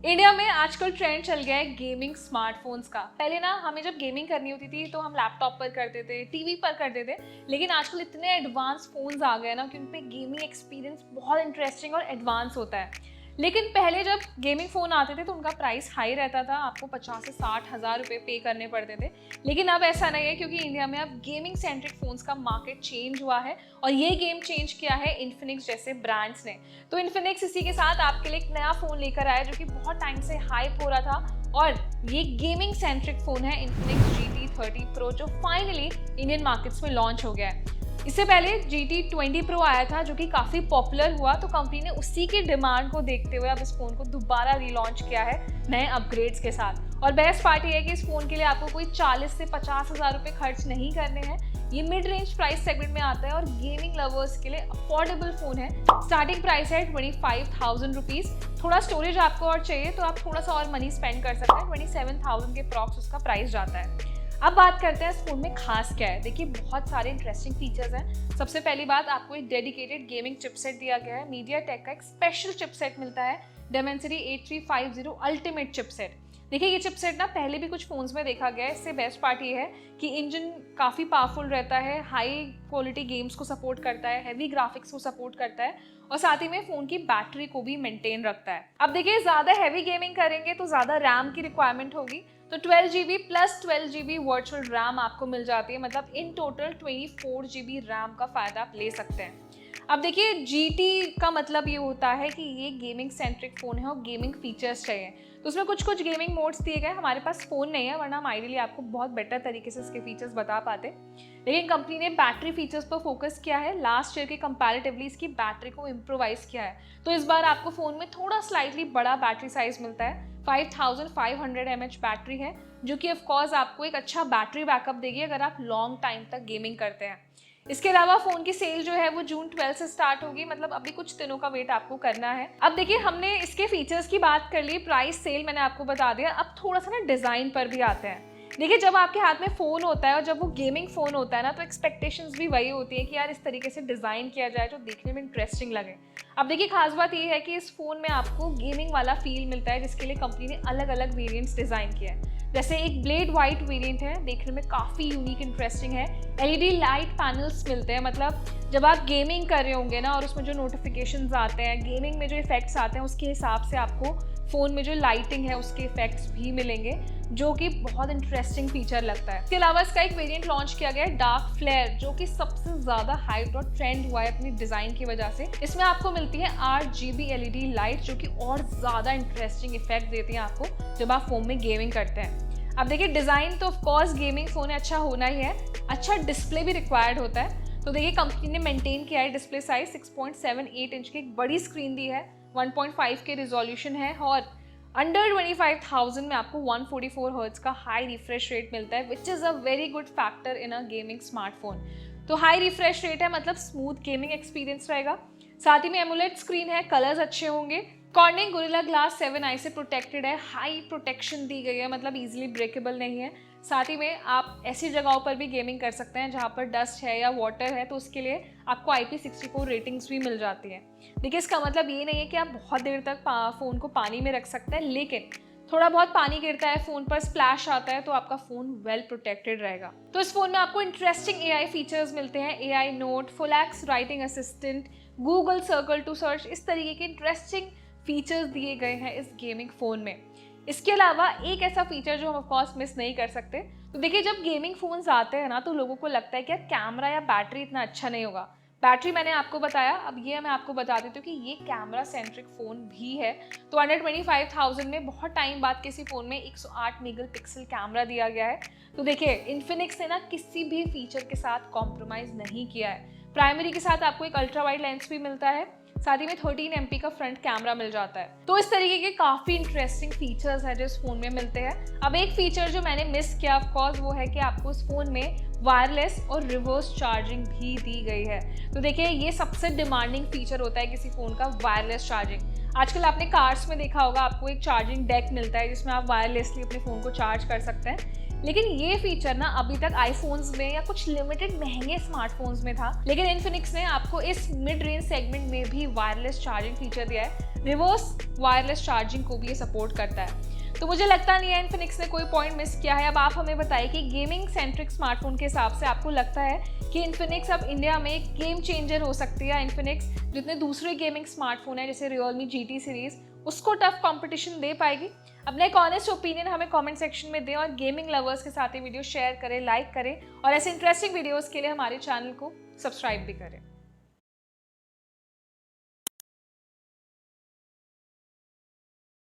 India में आजकल trend चल गया है गेमिंग स्मार्टफोन्स का। पहले ना हमें जब गेमिंग करनी होती थी तो हम लैपटॉप पर करते थे, टीवी पर करते थे, लेकिन आजकल इतने एडवांस फोन्स आ गए ना कि उन पे गेमिंग एक्सपीरियंस बहुत इंटरेस्टिंग और एडवांस होता है। लेकिन पहले जब गेमिंग फ़ोन आते थे तो उनका प्राइस हाई रहता था, आपको 50 से 60 हज़ार रुपये पे करने पड़ते थे। लेकिन अब ऐसा नहीं है, क्योंकि इंडिया में अब गेमिंग सेंट्रिक फ़ोन्स का मार्केट चेंज हुआ है और ये गेम चेंज किया है इन्फिनिक्स जैसे ब्रांड्स ने। तो इन्फिनिक्स इसी के साथ आपके लिए एक नया फ़ोन लेकर आया जो कि बहुत टाइम से हाइप हो रहा था, और ये गेमिंग सेंट्रिक फ़ोन है इन्फिनिक्स GT30 Pro, जो फाइनली इंडियन मार्केट्स में लॉन्च हो गया है। इससे पहले GT20 Pro आया था जो कि काफ़ी पॉपुलर हुआ, तो कंपनी ने उसी की डिमांड को देखते हुए अब इस फ़ोन को दोबारा रीलॉन्च किया है नए अपग्रेड्स के साथ। और बेस्ट पार्ट ये है कि इस फ़ोन के लिए आपको कोई 40 से 50 हज़ार रुपये खर्च नहीं करने हैं। ये मिड रेंज प्राइस सेगमेंट में आता है और गेमिंग लवर्स के लिए अफोर्डेबल फ़ोन है। स्टार्टिंग प्राइस है 25,000 रुपीज़। थोड़ा स्टोरेज आपको और चाहिए तो आप थोड़ा सा और मनी स्पेंड कर सकते हैं। 27,000 के प्रॉक्स उसका प्राइस जाता है। अब बात करते हैं इस फोन में खास क्या है। देखिए, बहुत सारे इंटरेस्टिंग फीचर्स हैं। सबसे पहली बात, आपको एक डेडिकेटेड गेमिंग चिपसेट दिया गया है। MediaTek का एक स्पेशल चिपसेट मिलता है, Dimensity 8350 अल्टीमेट चिपसेट। देखिए, ये चिपसेट ना पहले भी कुछ फोन्स में देखा गया है। इससे बेस्ट पार्ट ये है कि इंजन काफ़ी पावरफुल रहता है, हाई क्वालिटी गेम्स को सपोर्ट करता है, हैवी ग्राफिक्स को सपोर्ट करता है और साथ ही में फ़ोन की बैटरी को भी मेंटेन रखता है। अब देखिए, ज़्यादा हैवी गेमिंग करेंगे तो ज़्यादा रैम की रिक्वायरमेंट होगी, तो 12GB plus 12GB virtual RAM आपको मिल जाती है। मतलब इन टोटल 24GB रैम का फ़ायदा आप ले सकते हैं। अब देखिए, GT का मतलब ये होता है कि ये गेमिंग सेंट्रिक फ़ोन है और गेमिंग फीचर्स चाहिए, तो उसमें कुछ गेमिंग मोड्स दिए गए। हमारे पास फ़ोन नहीं है, वरना हम आइडियली आपको बहुत बेटर तरीके से इसके फीचर्स बता पाते। लेकिन कंपनी ने बैटरी फीचर्स पर फोकस किया है। लास्ट ईयर के कंपैरेटिवली इसकी बैटरी को इम्प्रोवाइज़ किया है, तो इस बार आपको फ़ोन में थोड़ा स्लाइटली बड़ा बैटरी साइज़ मिलता है। 5500 mAh बैटरी है, जो कि ऑफ कोर्स आपको एक अच्छा बैटरी बैकअप देगी अगर आप लॉन्ग टाइम तक गेमिंग करते हैं। इसके अलावा फ़ोन की सेल जो है वो जून 12 से स्टार्ट होगी, मतलब अभी कुछ दिनों का वेट आपको करना है। अब देखिए, हमने इसके फीचर्स की बात कर ली, प्राइस सेल मैंने आपको बता दिया। अब थोड़ा सा ना डिज़ाइन पर भी आते हैं। देखिए, जब आपके हाथ में फ़ोन होता है और जब वो गेमिंग फ़ोन होता है ना, तो एक्सपेक्टेशंस भी वही होती है कि यार इस तरीके से डिज़ाइन किया जाए जो देखने में इंटरेस्टिंग लगे। अब देखिए, खास बात ये है कि इस फ़ोन में आपको गेमिंग वाला फील मिलता है, जिसके लिए कंपनी ने अलग अलग वेरिएंट्स डिज़ाइन किया है। जैसे एक ब्लेड वाइट वेरिएंट है, देखने में काफ़ी यूनिक इंटरेस्टिंग है। LED लाइट पैनल्स मिलते हैं, मतलब जब आप गेमिंग कर रहे होंगे ना और उसमें जो नोटिफिकेशंस आते हैं, गेमिंग में जो इफेक्ट्स आते हैं, उसके हिसाब से आपको फ़ोन में जो लाइटिंग है उसके इफेक्ट्स भी मिलेंगे, जो कि बहुत इंटरेस्टिंग फीचर लगता है। इसके अलावा इसका एक वेरिएंट लॉन्च किया गया है डार्क फ्लेयर, जो कि सबसे ज़्यादा हाइप और ट्रेंड हुआ है अपनी डिज़ाइन की वजह से। इसमें आपको मिलती है RGB LED लाइट, जो कि और ज़्यादा इंटरेस्टिंग इफेक्ट देती हैं आपको जब आप फ़ोन में गेमिंग करते हैं। अब देखिए, डिज़ाइन तो ऑफकोर्स गेमिंग फ़ोन अच्छा होना ही है, अच्छा डिस्प्ले भी रिक्वायर्ड होता है। तो देखिए, कंपनी ने मेंटेन किया है डिस्प्ले साइज 6.78 इंच की एक बड़ी स्क्रीन दी है, 1.5 के रिजोल्यूशन है और अंडर 25,000 में आपको 144 हर्ट्ज का हाई रिफ्रेश रेट मिलता है, which is a very good factor in a gaming smartphone. तो हाई रिफ्रेश रेट है, मतलब स्मूथ गेमिंग एक्सपीरियंस रहेगा। साथ ही में एमोलेड स्क्रीन है, कलर्स अच्छे होंगे। कॉर्निंग गोरिल्ला ग्लास 7i से प्रोटेक्टेड है, हाई प्रोटेक्शन दी गई है, मतलब इजीली ब्रेकेबल नहीं है। साथ ही में आप ऐसी जगहों पर भी गेमिंग कर सकते हैं जहाँ पर डस्ट है या वाटर है, तो उसके लिए आपको IP64 रेटिंग्स भी मिल जाती है। देखिए, इसका मतलब ये नहीं है कि आप बहुत देर तक फ़ोन को पानी में रख सकते हैं, लेकिन थोड़ा बहुत पानी गिरता है, फ़ोन पर स्प्लैश आता है, तो आपका फ़ोन वेल प्रोटेक्टेड रहेगा। तो इस फ़ोन में आपको इंटरेस्टिंग AI फीचर्स मिलते हैं, AI note, full x writing assistant, Google circle to search, इस तरीके के इंटरेस्टिंग फीचर्स दिए गए हैं इस गेमिंग फ़ोन में। इसके अलावा एक ऐसा फीचर जो हम ऑफ कोर्स मिस नहीं कर सकते, तो देखिए, जब गेमिंग फ़ोन्स आते हैं ना, तो लोगों को लगता है कि यार कैमरा या बैटरी इतना अच्छा नहीं होगा। बैटरी मैंने आपको बताया, अब ये मैं आपको बता देती हूँ कि ये कैमरा सेंट्रिक फ़ोन भी है। तो अंडर 25,000 में बहुत टाइम बाद किसी फ़ोन में 108 मेगापिक्सल कैमरा दिया गया है। तो देखिए, इन्फिनिक्स ने ना किसी भी फीचर के साथ कॉम्प्रोमाइज़ नहीं किया है। प्राइमरी के साथ आपको एक अल्ट्रा वाइड लेंस भी मिलता है, साथ ही में 13 MP का फ्रंट कैमरा मिल जाता है। तो इस तरीके के काफ़ी इंटरेस्टिंग फीचर्स हैं जो इस फ़ोन में मिलते हैं। अब एक फीचर जो मैंने मिस किया ऑफ कोर्स, वो है कि आपको इस फ़ोन में वायरलेस और रिवर्स चार्जिंग भी दी गई है। तो देखिए, ये सबसे डिमांडिंग फीचर होता है किसी फ़ोन का, वायरलेस चार्जिंग। आजकल आपने कार्स में देखा होगा, आपको एक चार्जिंग डेक मिलता है जिसमें आप वायरलेसली अपने फ़ोन को चार्ज कर सकते हैं। लेकिन ये फीचर ना अभी तक आईफोन्स में या कुछ लिमिटेड महंगे स्मार्टफोन्स में था, लेकिन इन्फिनिक्स ने आपको इस मिड रेंज सेगमेंट में भी वायरलेस चार्जिंग फीचर दिया है। रिवर्स वायरलेस चार्जिंग को भी ये सपोर्ट करता है। तो मुझे लगता नहीं है इन्फिनिक्स ने कोई पॉइंट मिस किया है। अब आप हमें बताइए कि गेमिंग सेंट्रिक स्मार्टफोन के हिसाब से आपको लगता है कि इन्फिनिक्स अब इंडिया में एक गेम चेंजर हो सकती है? इन्फिनिक्स जितने दूसरे गेमिंग स्मार्टफोन है जैसे रियलमी GT सीरीज, उसको टफ कंपटीशन दे पाएगी? अपना एक ऑनेस्ट ओपिनियन हमें कमेंट सेक्शन में दें और गेमिंग लवर्स के साथ ये वीडियो शेयर करें, लाइक करें और ऐसे इंटरेस्टिंग वीडियोस के लिए हमारे चैनल को सब्सक्राइब भी करें।